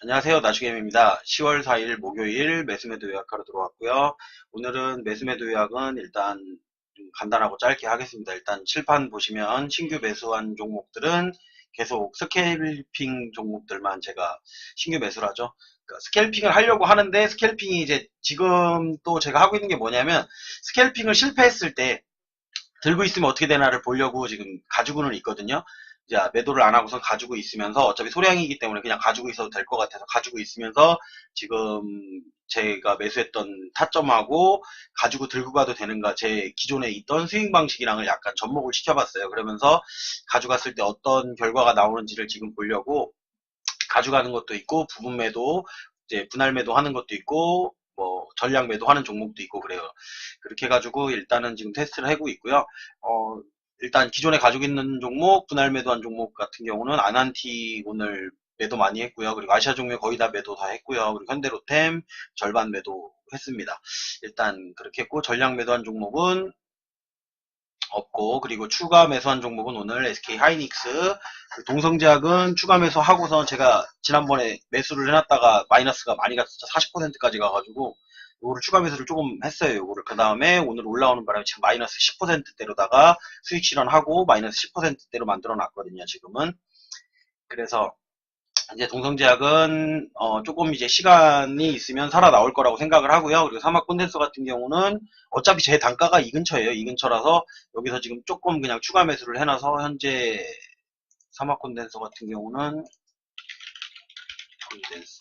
안녕하세요. 나주겜입니다. 10월 4일 목요일 매수매도 요약하러 들어왔고요. 오늘은 매수매도 요약은 일단 좀 간단하고 짧게 하겠습니다. 일단 칠판 보시면 신규 매수한 종목들은 계속 스캘핑 종목들만 제가 신규 매수를 하죠. 그러니까 스캘핑을 하려고 하는데 스캘핑이 이제 지금 또 제가 하고 있는 게 뭐냐면 스캘핑을 실패했을 때 들고 있으면 어떻게 되나를 보려고 지금 가지고는 있거든요. 이제 매도를 안 하고선 가지고 있으면서 어차피 소량이기 때문에 그냥 가지고 있어도 될 것 같아서 가지고 있으면서 지금 제가 매수했던 타점하고 가지고 들고 가도 되는가 제 기존에 있던 스윙 방식이랑을 약간 접목을 시켜봤어요. 그러면서 가져갔을 때 어떤 결과가 나오는지를 지금 보려고 가져가는 것도 있고 부분 매도 이제 분할 매도 하는 것도 있고 뭐 전량 매도 하는 종목도 있고 그래요. 그렇게 해가지고 일단은 지금 테스트를 하고 있고요. 일단 기존에 가지고 있는 종목 분할 매도한 종목 같은 경우는 아난티 오늘 매도 많이 했고요. 그리고 아시아 종목 거의 다 매도 다 했고요. 그리고 현대로템 절반 매도 했습니다. 일단 그렇게 했고 전량 매도한 종목은 없고, 그리고 추가 매수한 종목은 오늘 SK 하이닉스, 동성제약은 추가 매수하고서 제가 지난번에 매수를 해놨다가 마이너스가 많이 갔었죠. 40%까지 가가지고 요거를 추가 매수를 조금 했어요. 요거를 그 다음에 오늘 올라오는 바람에 지금 마이너스 10%대로다가 수익 실현하고 마이너스 10%대로 만들어 놨거든요. 지금은. 그래서 이제 동성제약은 조금 이제 시간이 있으면 살아나올 거라고 생각을 하고요. 그리고 사막 콘덴서 같은 경우는 어차피 제 단가가 이 근처예요. 이 근처라서 여기서 지금 조금 그냥 추가 매수를 해놔서 현재 사막 콘덴서 같은 경우는 콘덴서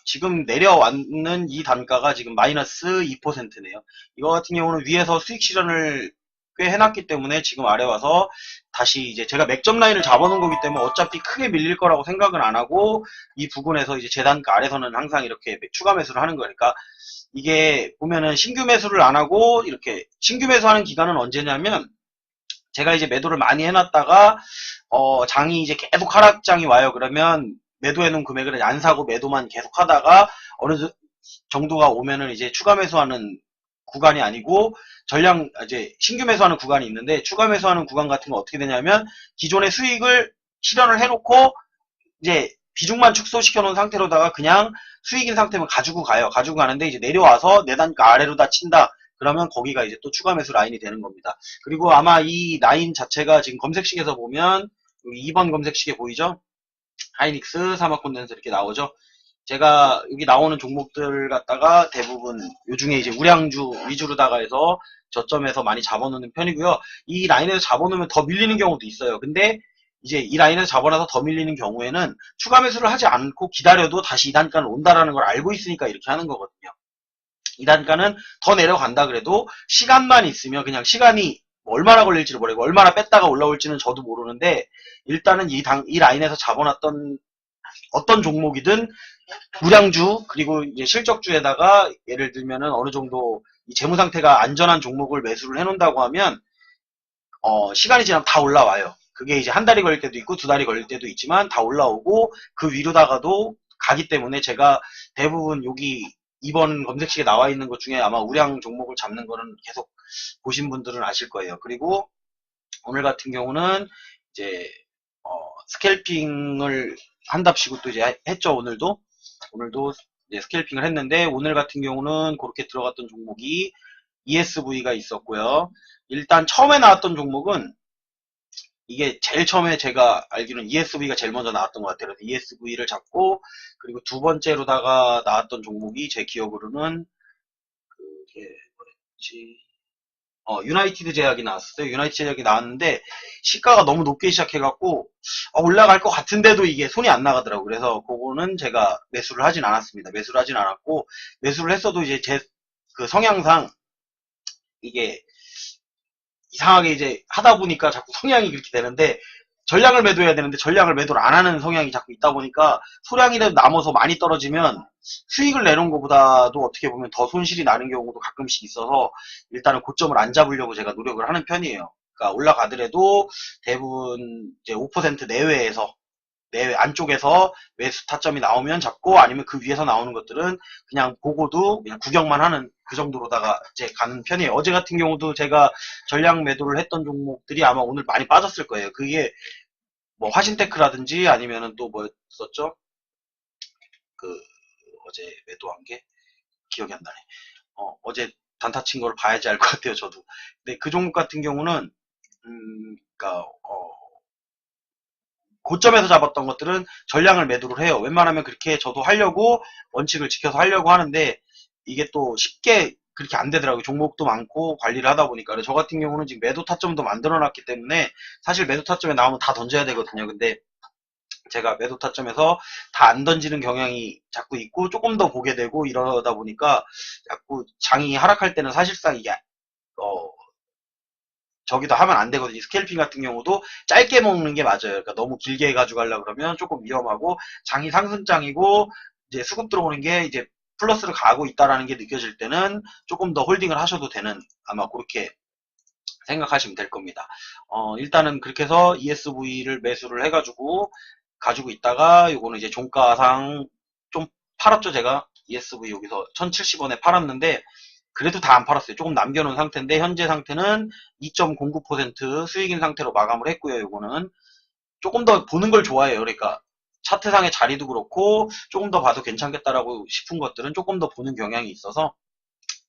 지금 내려왔는 이 단가가 지금 마이너스 2%네요. 이거 같은 경우는 위에서 수익 실현을 꽤 해놨기 때문에 지금 아래 와서 다시 이제 제가 맥점 라인을 잡아놓은 거기 때문에 어차피 크게 밀릴 거라고 생각은 안 하고 이 부분에서 이제 제 단가 아래서는 항상 이렇게 추가 매수를 하는 거니까 이게 보면은 신규 매수를 안 하고 이렇게 신규 매수하는 기간은 언제냐면 제가 이제 매도를 많이 해놨다가 장이 이제 계속 하락장이 와요. 그러면 매도해놓은 금액을 안 사고 매도만 계속 하다가 어느 정도가 오면은 이제 추가 매수하는 구간이 아니고 전량 이제 신규 매수하는 구간이 있는데 추가 매수하는 구간 같은 거 어떻게 되냐면 기존의 수익을 실현을 해놓고 이제 비중만 축소시켜 놓은 상태로다가 그냥 수익인 상태면 가지고 가요. 가지고 가는데 이제 내려와서 내 단가 아래로 다 친다. 그러면 거기가 이제 또 추가 매수 라인이 되는 겁니다. 그리고 아마 이 라인 자체가 지금 검색식에서 보면 여기 2번 검색식에 보이죠? 하이닉스, 사막 콘덴서 이렇게 나오죠. 제가 여기 나오는 종목들 갖다가 대부분 요중에 이제 우량주 위주로다가 해서 저점에서 많이 잡아놓는 편이고요. 이 라인에서 잡아놓으면 더 밀리는 경우도 있어요. 근데 이제 이 라인에서 잡아놔서 더 밀리는 경우에는 추가 매수를 하지 않고 기다려도 다시 이 단가는 온다라는 걸 알고 있으니까 이렇게 하는 거거든요. 이 단가는 더 내려간다 그래도 시간만 있으면 그냥 시간이 얼마나 걸릴지를 모르고 얼마나 뺐다가 올라올지는 저도 모르는데 일단은 이 라인에서 잡아놨던 어떤 종목이든 우량주 그리고 이제 실적주에다가 예를 들면은 어느 정도 이 재무 상태가 안전한 종목을 매수를 해놓는다고 하면 시간이 지나면 다 올라와요. 그게 이제 한 달이 걸릴 때도 있고 두 달이 걸릴 때도 있지만 다 올라오고 그 위로다가도 가기 때문에 제가 대부분 여기 이번 검색식에 나와 있는 것 중에 아마 우량 종목을 잡는 거는 계속 보신 분들은 아실 거예요. 그리고 오늘 같은 경우는 이제 스캘핑을 한답시고 또 이제 했죠. 오늘도 이제 스캘핑을 했는데 오늘 같은 경우는 그렇게 들어갔던 종목이 ESV가 있었고요. 일단 처음에 나왔던 종목은 이게 제일 처음에 제가 알기로는 ESV가 제일 먼저 나왔던 것 같아요. 그래서 ESV를 잡고 그리고 두 번째로다가 나왔던 종목이 제 기억으로는 그게 뭐였지? 유나이티드 제약이 나왔어요. 유나이티드 제약이 나왔는데 시가가 너무 높게 시작해갖고 올라갈 것 같은데도 이게 손이 안 나가더라고요. 그래서 그거는 제가 매수를 하진 않았습니다. 매수를 하진 않았고 매수를 했어도 이제 제 그 성향상 이게 이상하게 이제 하다 보니까 자꾸 성향이 그렇게 되는데 전량을 매도해야 되는데 전량을 매도를 안 하는 성향이 자꾸 있다 보니까 소량이라도 남아서 많이 떨어지면 수익을 내놓은 것보다도 어떻게 보면 더 손실이 나는 경우도 가끔씩 있어서 일단은 고점을 안 잡으려고 제가 노력을 하는 편이에요. 그러니까 올라가더라도 대부분 이제 5% 내외에서 내 안쪽에서 매수 타점이 나오면 잡고 아니면 그 위에서 나오는 것들은 그냥 보고도 그냥 구경만 하는 그 정도로다가 이제 가는 편이에요. 어제 같은 경우도 제가 전량 매도를 했던 종목들이 아마 오늘 많이 빠졌을 거예요. 그게 뭐 화신테크라든지 아니면은 또 뭐였었죠? 그 어제 매도한 게 기억이 안 나네. 어제 단타 친 걸 봐야지 알 것 같아요, 저도. 근데 그 종목 같은 경우는 그러니까 고점에서 잡았던 것들은 전량을 매도를 해요. 웬만하면 그렇게 저도 하려고 원칙을 지켜서 하려고 하는데 이게 또 쉽게 그렇게 안 되더라고요. 종목도 많고 관리를 하다 보니까. 그래서 저 같은 경우는 지금 매도 타점도 만들어 놨기 때문에 사실 매도 타점에 나오면 다 던져야 되거든요. 근데 제가 매도 타점에서 다 안 던지는 경향이 자꾸 있고 조금 더 보게 되고 이러다 보니까 자꾸 장이 하락할 때는 사실상 이게 저기도 하면 안 되거든요. 스캘핑 같은 경우도 짧게 먹는 게 맞아요. 그러니까 너무 길게 가져가려고 그러면 조금 위험하고 장이 상승장이고 이제 수급 들어오는 게 이제 플러스를 가고 있다라는 게 느껴질 때는 조금 더 홀딩을 하셔도 되는 아마 그렇게 생각하시면 될 겁니다. 일단은 그렇게 해서 ESV를 매수를 해가지고 가지고 있다가 요거는 이제 종가상 좀 팔았죠. 제가 ESV 여기서 1070원에 팔았는데 그래도 다 안 팔았어요. 조금 남겨놓은 상태인데 현재 상태는 2.09% 수익인 상태로 마감을 했고요. 요거는 조금 더 보는 걸 좋아해요. 그러니까 차트상의 자리도 그렇고 조금 더 봐도 괜찮겠다라고 싶은 것들은 조금 더 보는 경향이 있어서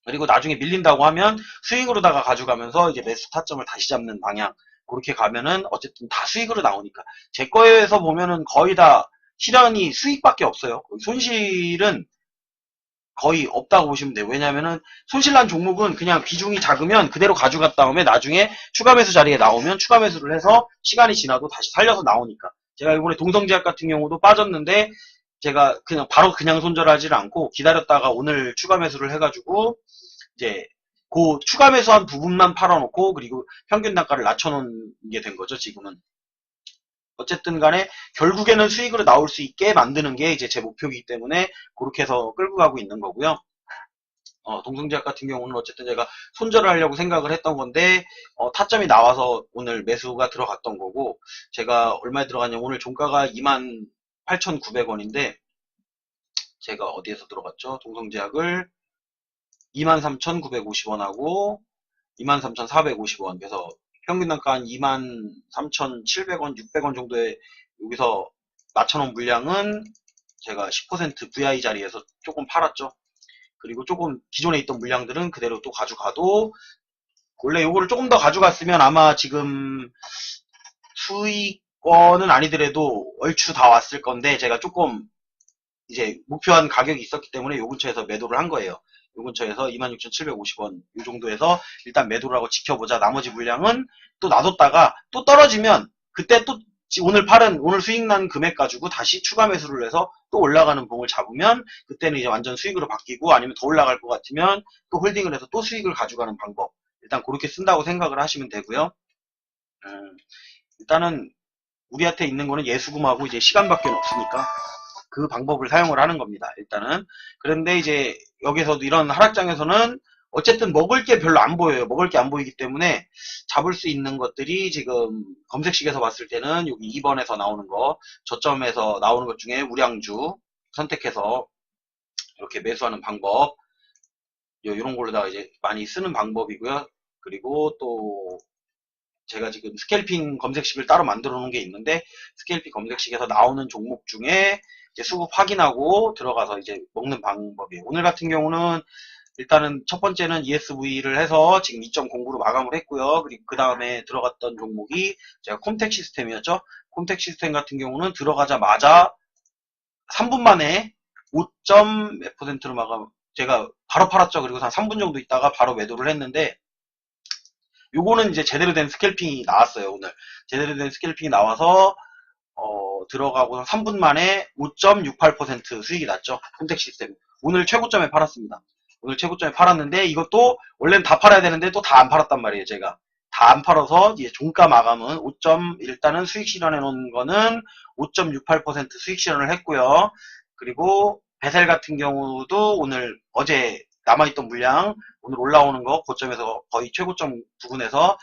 그리고 나중에 밀린다고 하면 스윙으로다가 가져가면서 이제 매수 타점을 다시 잡는 방향 그렇게 가면은 어쨌든 다 수익으로 나오니까 제 거에서 보면은 거의 다 실현이 수익밖에 없어요. 손실은 거의 없다고 보시면 돼요. 왜냐면은 손실난 종목은 그냥 비중이 작으면 그대로 가져갔다 다음에 나중에 추가 매수 자리에 나오면 추가 매수를 해서 시간이 지나도 다시 살려서 나오니까 제가 이번에 동성제약 같은 경우도 빠졌는데 제가 그냥 바로 그냥 손절하지를 않고 기다렸다가 오늘 추가 매수를 해가지고 이제 그 추가 매수한 부분만 팔아놓고 그리고 평균 단가를 낮춰놓은 게 된 거죠. 지금은 어쨌든 간에 결국에는 수익으로 나올 수 있게 만드는 게 이제 제 목표이기 때문에 그렇게 해서 끌고 가고 있는 거고요. 동성제약 같은 경우는 어쨌든 제가 손절을 하려고 생각을 했던 건데 타점이 나와서 오늘 매수가 들어갔던 거고 제가 얼마에 들어갔냐면 오늘 종가가 28,900원인데 제가 어디에서 들어갔죠? 동성제약을 23,950원하고 23,450원 그래서 평균 단가 한 23,700원, 600원 정도에 여기서 맞춰놓은 물량은 제가 10% VI 자리에서 조금 팔았죠. 그리고 조금 기존에 있던 물량들은 그대로 또 가져가도 원래 요거를 조금 더 가져갔으면 아마 지금 수익권은 아니더라도 얼추 다 왔을 건데 제가 조금 이제 목표한 가격이 있었기 때문에 요 근처에서 매도를 한 거예요. 요 근처에서 26,750원 요 정도에서 일단 매도를 하고 지켜보자. 나머지 물량은 또 놔뒀다가 또 떨어지면 그때 또 오늘 수익 난 금액 가지고 다시 추가 매수를 해서 또 올라가는 봉을 잡으면 그때는 이제 완전 수익으로 바뀌고 아니면 더 올라갈 것 같으면 또 홀딩을 해서 또 수익을 가져가는 방법. 일단 그렇게 쓴다고 생각을 하시면 되고요. 일단은 우리한테 있는 거는 예수금하고 이제 시간밖에 없으니까 그 방법을 사용을 하는 겁니다. 일단은. 그런데 이제 여기서도 이런 하락장에서는 어쨌든 먹을 게 별로 안 보여요. 먹을 게 안 보이기 때문에 잡을 수 있는 것들이 지금 검색식에서 봤을 때는 여기 2번에서 나오는 거, 저점에서 나오는 것 중에 우량주 선택해서 이렇게 매수하는 방법, 이런 걸로다가 이제 많이 쓰는 방법이고요. 그리고 또 제가 지금 스캘핑 검색식을 따로 만들어 놓은 게 있는데 스캘핑 검색식에서 나오는 종목 중에 이제 수급 확인하고 들어가서 이제 먹는 방법이에요. 오늘 같은 경우는 일단은 첫 번째는 ESV를 해서 지금 2.09로 마감을 했고요. 그리고 그 다음에 들어갔던 종목이 제가 콤텍 시스템이었죠. 콤텍 시스템 같은 경우는 들어가자마자 3분 만에 5점 몇 퍼센트로 마감, 제가 바로 팔았죠. 그리고 한 3분 정도 있다가 바로 매도를 했는데 요거는 이제 제대로 된 스캘핑이 나왔어요. 오늘 제대로 된 스캘핑이 나와서 들어가고 3분 만에 5.68% 수익이 났죠. 콤텍 시스템 오늘 최고점에 팔았습니다. 오늘 최고점에 팔았는데 이것도 원래는 다 팔아야 되는데 또 다 안 팔았단 말이에요. 제가 다 안 팔아서 이제 종가 마감은 5. 일단은 수익 실현해 놓은 거는 5.68% 수익 실현을 했고요. 그리고 베셀 같은 경우도 오늘 어제 남아있던 물량 오늘 올라오는 거 고점에서 거의 최고점 부근에서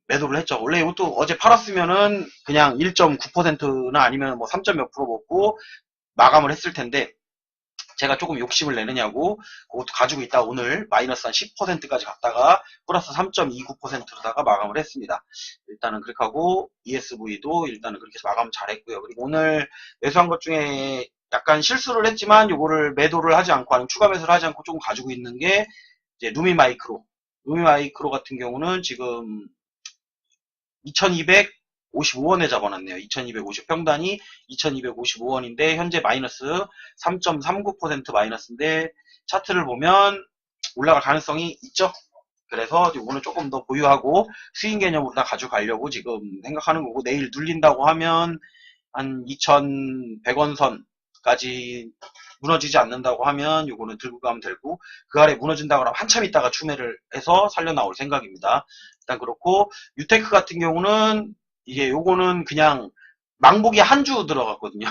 매도를 했죠. 원래 이것도 어제 팔았으면은 그냥 1.9%나 아니면 뭐 3. 몇 프로 먹고 마감을 했을 텐데 제가 조금 욕심을 내느냐고 그것도 가지고 있다 오늘 마이너스 한 10%까지 갔다가 플러스 3.29%로다가 마감을 했습니다. 일단은 그렇게 하고 ESV도 일단은 그렇게 해서 마감 잘했고요. 그리고 오늘 매수한 것 중에 약간 실수를 했지만 요거를 매도를 하지 않고 아니면 추가 매수를 하지 않고 조금 가지고 있는 게 이제 루미마이크로. 루미마이크로 같은 경우는 지금 2255원에 잡아놨네요. 2250 평단이 2255원인데 현재 마이너스 3.39% 마이너스인데 차트를 보면 올라갈 가능성이 있죠. 그래서 이거는 조금 더 보유하고 스윙 개념으로 다 가져가려고 지금 생각하는 거고, 내일 눌린다고 하면 한 2100원 선까지 무너지지 않는다고 하면 요거는 들고 가면 되고, 그 아래 무너진다고 하면 한참 있다가 추매를 해서 살려 나올 생각입니다. 일단 그렇고, 유테크 같은 경우는 이게 요거는 그냥 망복이 한 주 들어갔거든요.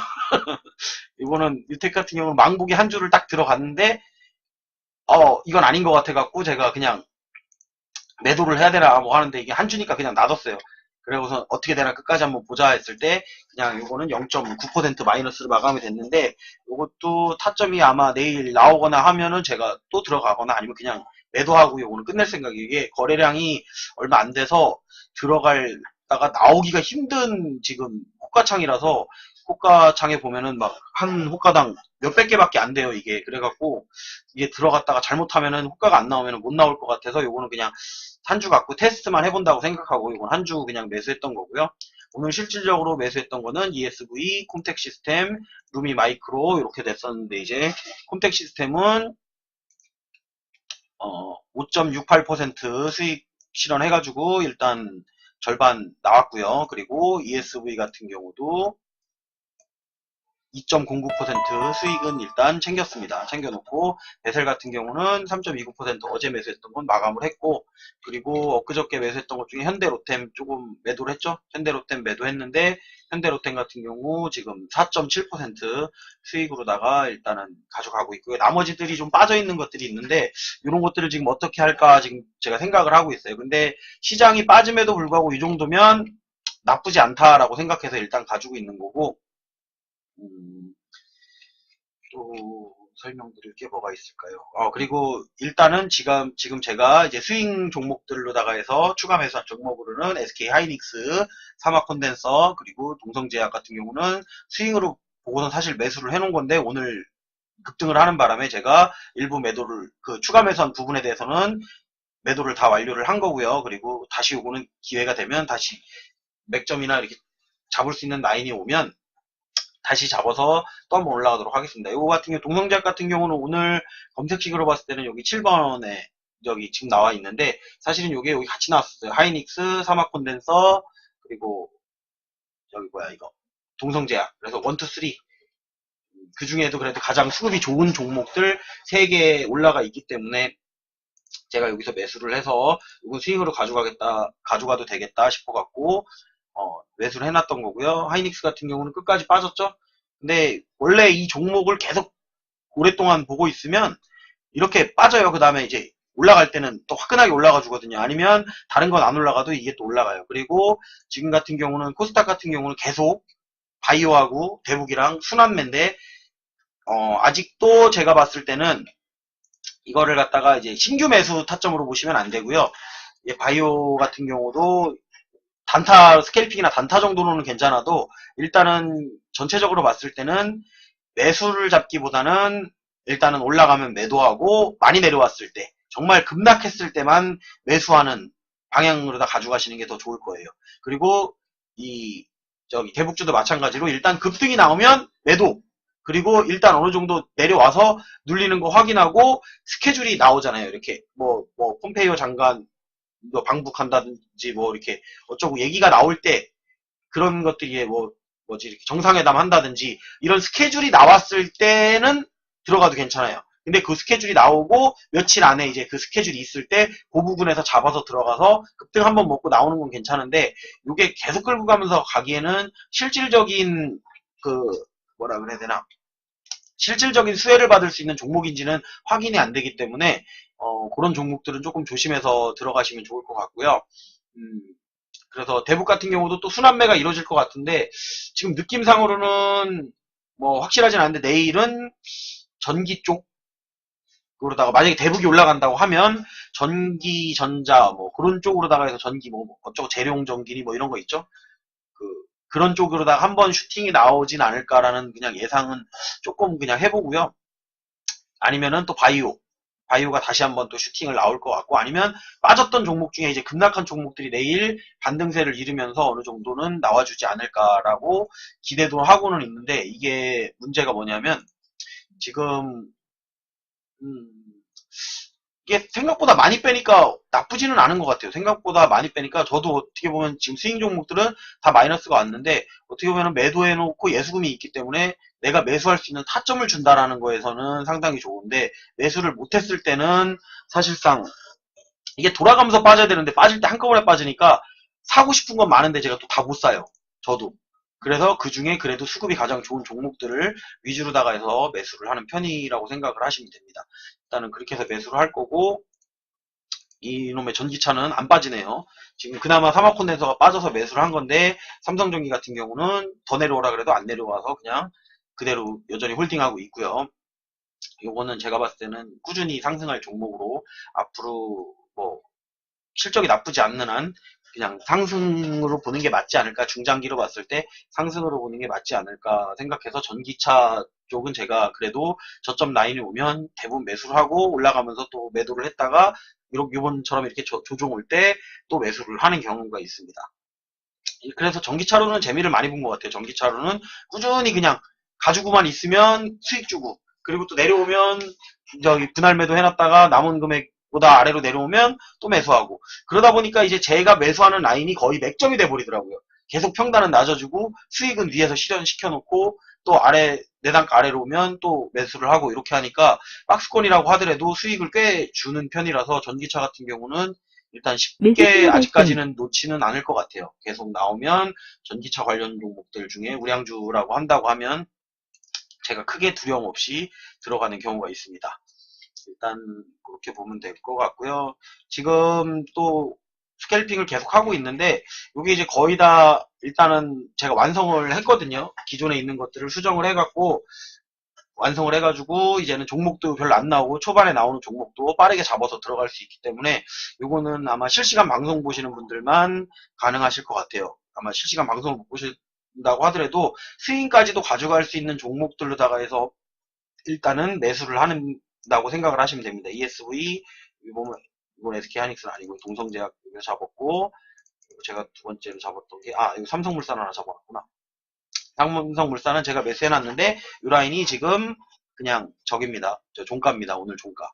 이거는 유테크 같은 경우는 망복이 한 주를 딱 들어갔는데 이건 아닌 것 같아 갖고 제가 그냥 매도를 해야 되나 뭐 하는데, 이게 한 주니까 그냥 놔뒀어요. 그래서 어떻게 되나 끝까지 한번 보자 했을 때 그냥 요거는 0.9% 마이너스로 마감이 됐는데, 요것도 타점이 아마 내일 나오거나 하면은 제가 또 들어가거나 아니면 그냥 매도하고 요거는 끝낼 생각이에요. 이게 거래량이 얼마 안 돼서 들어갈다가 나오기가 힘든 지금 호가창이라서, 호가창에 보면은 막 한 호가당 몇백 개밖에 안 돼요, 이게. 그래갖고 이게 들어갔다가 잘못하면은 호가가 안 나오면은 못 나올 것 같아서 요거는 그냥 한 주 갖고 테스트만 해본다고 생각하고 이건 한 주 그냥 매수했던 거고요. 오늘 실질적으로 매수했던 거는 ESV, 콤텍 시스템, 루미 마이크로 이렇게 됐었는데, 이제 콤텍 시스템은 5.68% 수익 실현해가지고 일단 절반 나왔고요. 그리고 ESV 같은 경우도 2.09% 수익은 일단 챙겼습니다. 챙겨놓고, 베셀 같은 경우는 3.29% 어제 매수했던 건 마감을 했고, 그리고 엊그저께 매수했던 것 중에 현대로템 조금 매도를 했죠. 현대로템 매도했는데, 현대로템 같은 경우 지금 4.7% 수익으로다가 일단은 가져가고 있고요. 나머지들이 좀 빠져있는 것들이 있는데, 이런 것들을 지금 어떻게 할까 지금 제가 생각을 하고 있어요. 근데 시장이 빠짐에도 불구하고 이 정도면 나쁘지 않다라고 생각해서 일단 가지고 있는 거고, 또 설명드릴 게 뭐가 있을까요? 그리고 일단은 지금 제가 이제 스윙 종목들로다가 해서 추가 매수한 종목으로는 SK 하이닉스, 사막 콘덴서, 그리고 동성제약 같은 경우는 스윙으로 보고는 사실 매수를 해놓은 건데, 오늘 급등을 하는 바람에 제가 일부 매도를, 그 추가 매수한 부분에 대해서는 매도를 다 완료를 한 거고요. 그리고 다시 요거는 기회가 되면 다시 맥점이나 이렇게 잡을 수 있는 라인이 오면 다시 잡아서 또 한번 올라가도록 하겠습니다. 이거 같은 경우, 동성제약 같은 경우는 오늘 검색식으로 봤을 때는 여기 7번에 여기 지금 나와 있는데, 사실은 여기 같이 나왔었어요. 하이닉스, 사막 콘덴서, 그리고 여기 뭐야 이거 동성제약. 그래서 1, 2, 3. 그 중에도 그래도 가장 수급이 좋은 종목들 3개 올라가 있기 때문에 제가 여기서 매수를 해서 이건 수익으로 가져가도 되겠다 싶어갖고 매수를 해놨던 거고요. 하이닉스 같은 경우는 끝까지 빠졌죠. 근데 원래 이 종목을 계속 오랫동안 보고 있으면 이렇게 빠져요. 그 다음에 이제 올라갈 때는 또 화끈하게 올라가 주거든요. 아니면 다른 건 안 올라가도 이게 또 올라가요. 그리고 지금 같은 경우는 코스닥 같은 경우는 계속 바이오하고 대북이랑 순환매인데, 아직도 제가 봤을 때는 이거를 갖다가 이제 신규 매수 타점으로 보시면 안 되고요. 바이오 같은 경우도 단타 스캘핑이나 단타 정도로는 괜찮아도, 일단은 전체적으로 봤을 때는 매수를 잡기보다는 일단은 올라가면 매도하고, 많이 내려왔을 때 정말 급락했을 때만 매수하는 방향으로 다 가져가시는 게 더 좋을 거예요. 그리고 이 저기 대북주도 마찬가지로 일단 급등이 나오면 매도, 그리고 일단 어느 정도 내려와서 눌리는 거 확인하고 스케줄이 나오잖아요. 이렇게 뭐 폼페이오 장관 뭐 방북한다든지 뭐 이렇게 어쩌고 얘기가 나올 때, 그런 것들이 뭐지 이렇게 정상회담 한다든지 이런 스케줄이 나왔을 때는 들어가도 괜찮아요. 근데 그 스케줄이 나오고 며칠 안에 이제 그 스케줄이 있을 때 그 부분에서 잡아서 들어가서 급등 한번 먹고 나오는 건 괜찮은데, 이게 계속 끌고 가면서 가기에는 실질적인 그 뭐라 그래야 되나, 실질적인 수혜를 받을 수 있는 종목인지는 확인이 안 되기 때문에 그런 종목들은 조금 조심해서 들어가시면 좋을 것 같고요. 그래서 대북 같은 경우도 또 순환매가 이루어질 것 같은데, 지금 느낌상으로는 뭐 확실하진 않은데, 내일은 전기 쪽으로다가 만약에 대북이 올라간다고 하면 전기, 전자 뭐 그런 쪽으로다가 해서 전기 뭐 어쩌고 재룡 전기니 뭐 이런 거 있죠. 그런 쪽으로다가 한번 슈팅이 나오진 않을까라는 그냥 예상은 조금 그냥 해보고요. 아니면은 또 바이오가 다시 한번 또 슈팅을 나올 것 같고, 아니면 빠졌던 종목 중에 이제 급락한 종목들이 내일 반등세를 이루면서 어느 정도는 나와주지 않을까라고 기대도 하고는 있는데, 이게 문제가 뭐냐면 지금 이게 생각보다 많이 빼니까 나쁘지는 않은 것 같아요. 생각보다 많이 빼니까 저도 어떻게 보면 지금 스윙 종목들은 다 마이너스가 왔는데, 어떻게 보면 매도해놓고 예수금이 있기 때문에 내가 매수할 수 있는 타점을 준다라는 거에서는 상당히 좋은데, 매수를 못했을 때는 사실상 이게 돌아가면서 빠져야 되는데 빠질 때 한꺼번에 빠지니까 사고 싶은 건 많은데 제가 또 다 못 사요. 저도. 그래서 그 중에 그래도 수급이 가장 좋은 종목들을 위주로다가 해서 매수를 하는 편이라고 생각을 하시면 됩니다. 일단은 그렇게 해서 매수를 할 거고, 이놈의 전기차는 안 빠지네요. 지금 그나마 사마콘덴서가 빠져서 매수를 한 건데, 삼성전기 같은 경우는 더 내려오라 그래도 안 내려와서 그냥 그대로 여전히 홀딩하고 있고요. 요거는 제가 봤을 때는 꾸준히 상승할 종목으로 앞으로 뭐 실적이 나쁘지 않는 한 그냥 상승으로 보는 게 맞지 않을까, 중장기로 봤을 때 상승으로 보는 게 맞지 않을까 생각해서, 전기차 쪽은 제가 그래도 저점 라인이 오면 대부분 매수를 하고 올라가면서 또 매도를 했다가 요번처럼 이렇게 조종 올 때 또 매수를 하는 경우가 있습니다. 그래서 전기차로는 재미를 많이 본 것 같아요. 전기차로는 꾸준히 그냥 가지고만 있으면 수익 주고, 그리고 또 내려오면 저기 분할 매도 해놨다가 남은 금액보다 아래로 내려오면 또 매수하고, 그러다 보니까 이제 제가 매수하는 라인이 거의 맥점이 돼버리더라고요. 계속 평단은 낮아주고 수익은 위에서 실현시켜 놓고, 또 아래 내단가 아래로 오면 또 매수를 하고, 이렇게 하니까 박스권이라고 하더라도 수익을 꽤 주는 편이라서, 전기차 같은 경우는 일단 쉽게 아직까지는 놓지는 않을 것 같아요. 계속 나오면 전기차 관련 종목들 중에 우량주라고 한다고 하면 제가 크게 두려움 없이 들어가는 경우가 있습니다. 일단 그렇게 보면 될 것 같고요. 지금 또 스캘핑을 계속 하고 있는데, 이게 이제 거의 다 일단은 제가 완성을 했거든요. 기존에 있는 것들을 수정을 해갖고 완성을 해가지고 이제는 종목도 별로 안 나오고 초반에 나오는 종목도 빠르게 잡아서 들어갈 수 있기 때문에, 요거는 아마 실시간 방송 보시는 분들만 가능하실 것 같아요. 아마 실시간 방송을 못 보신다고 하더라도 스윙까지도 가져갈 수 있는 종목들로다가 해서 일단은 매수를 한다고 생각을 하시면 됩니다. ESV, 이번 SK하이닉스는 아니고 동성제약 잡았고, 제가 두 번째로 잡았던 게, 이거 삼성물산 하나 잡아놨구나. 삼성물산은 제가 매수해놨는데 이 라인이 지금 그냥 저깁니다. 저 종가입니다. 오늘 종가.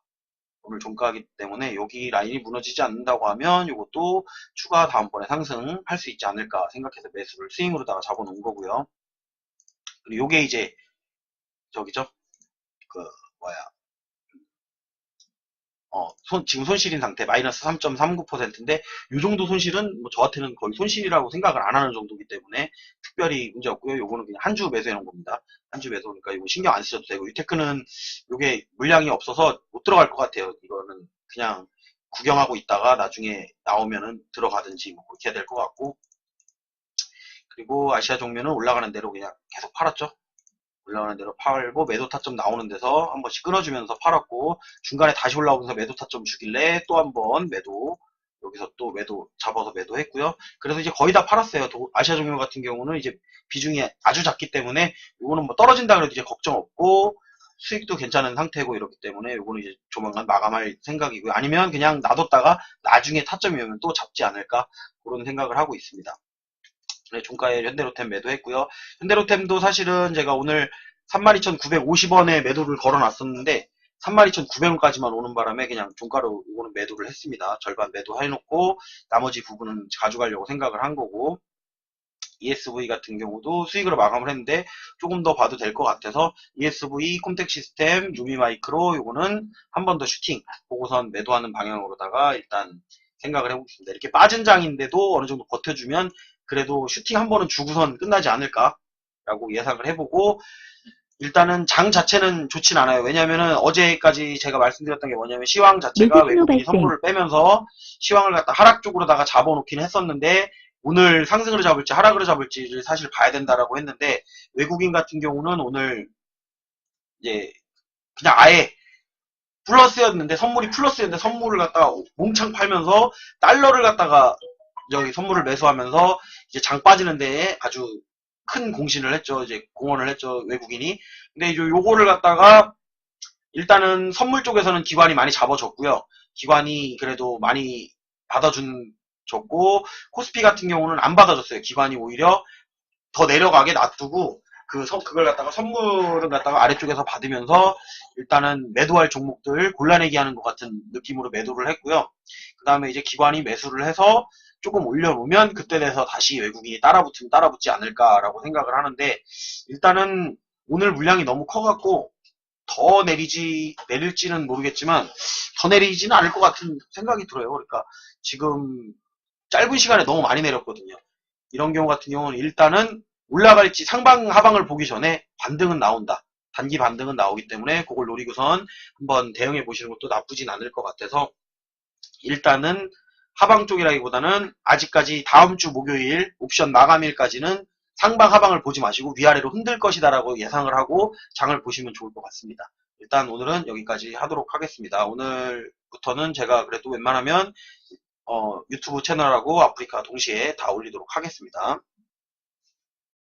오늘 종가이기 때문에 여기 라인이 무너지지 않는다고 하면 이것도 추가 다음번에 상승할 수 있지 않을까 생각해서 매수를 스윙으로다가 잡아놓은 거고요. 그리고 요게 이제 저기죠. 그 뭐야. 지금 손실인 상태 마이너스 3.39%인데, 이 정도 손실은 뭐 저한테는 거의 손실이라고 생각을 안 하는 정도이기 때문에 특별히 문제 없고요. 요거는 그냥 한 주 매수해 놓은 겁니다. 한 주 매수니까 이거 신경 안 쓰셔도 되고, 유테크는 요게 물량이 없어서 못 들어갈 것 같아요. 이거는 그냥 구경하고 있다가 나중에 나오면은 들어가든지 뭐 그렇게 해야 될 것 같고, 그리고 아시아 종묘는 올라가는 대로 그냥 계속 팔았죠. 올라가는 대로 팔고, 매도 타점 나오는 데서 한 번씩 끊어주면서 팔았고, 중간에 다시 올라오면서 매도 타점 주길래 또 한 번 매도, 여기서 또 매도 잡아서 매도했고요. 그래서 이제 거의 다 팔았어요. 아시아 종료 같은 경우는 이제 비중이 아주 작기 때문에 이거는 뭐 떨어진다 그래도 이제 걱정 없고 수익도 괜찮은 상태고, 이렇기 때문에 이거는 이제 조만간 마감할 생각이고요. 아니면 그냥 놔뒀다가 나중에 타점이 오면 또 잡지 않을까, 그런 생각을 하고 있습니다. 네, 종가에 현대로템 매도했고요. 현대로템도 사실은 제가 오늘 32,950원에 매도를 걸어놨었는데 32,900원까지만 오는 바람에 그냥 종가로 이거는 매도를 했습니다. 절반 매도해놓고 나머지 부분은 가져가려고 생각을 한 거고, ESV 같은 경우도 수익으로 마감을 했는데 조금 더 봐도 될 것 같아서 ESV, 콤텍 시스템, 유미마이크로 요거는 한 번 더 슈팅 보고선 매도하는 방향으로다가 일단 생각을 해보겠습니다. 이렇게 빠진 장인데도 어느 정도 버텨주면 그래도 슈팅 한 번은 주고선 끝나지 않을까라고 예상을 해보고, 일단은 장 자체는 좋진 않아요. 왜냐면은 어제까지 제가 말씀드렸던 게 뭐냐면, 시황 자체가 외국인이 선물을 빼면서 시황을 갖다 하락 쪽으로다가 잡아놓긴 했었는데, 오늘 상승으로 잡을지 하락으로 잡을지를 사실 봐야 된다라고 했는데, 외국인 같은 경우는 오늘 이제 그냥 아예 플러스였는데, 선물이 플러스였는데 선물을 갖다가 몽창 팔면서 달러를 갖다가 여기 선물을 매수하면서 이제 장 빠지는 데에 아주 큰 공신을 했죠. 이제 공언을 했죠. 외국인이. 근데 이제 요거를 갖다가 일단은 선물 쪽에서는 기관이 많이 잡아줬고요. 기관이 그래도 많이 줬고 코스피 같은 경우는 안 받아줬어요. 기관이 오히려 더 내려가게 놔두고 그걸 갖다가 선물을 갖다가 아래쪽에서 받으면서 일단은 매도할 종목들 골라내기 하는 것 같은 느낌으로 매도를 했고요. 그 다음에 이제 기관이 매수를 해서 조금 올려놓으면 그때 돼서 다시 외국인이 따라붙으면 따라붙지 않을까라고 생각을 하는데 일단은 오늘 물량이 너무 커갖고 더 내릴지는 모르겠지만 더 내리지는 않을 것 같은 생각이 들어요. 그러니까 지금 짧은 시간에 너무 많이 내렸거든요. 이런 경우 같은 경우는 일단은 올라갈지 상방 하방을 보기 전에 반등은 나온다. 단기 반등은 나오기 때문에 그걸 노리고선 한번 대응해 보시는 것도 나쁘진 않을 것 같아서 일단은 하방 쪽이라기보다는 아직까지 다음 주 목요일 옵션 마감일까지는 상방 하방을 보지 마시고 위아래로 흔들 것이다라고 예상을 하고 장을 보시면 좋을 것 같습니다. 일단 오늘은 여기까지 하도록 하겠습니다. 오늘부터는 제가 그래도 웬만하면 유튜브 채널하고 아프리카 동시에 다 올리도록 하겠습니다.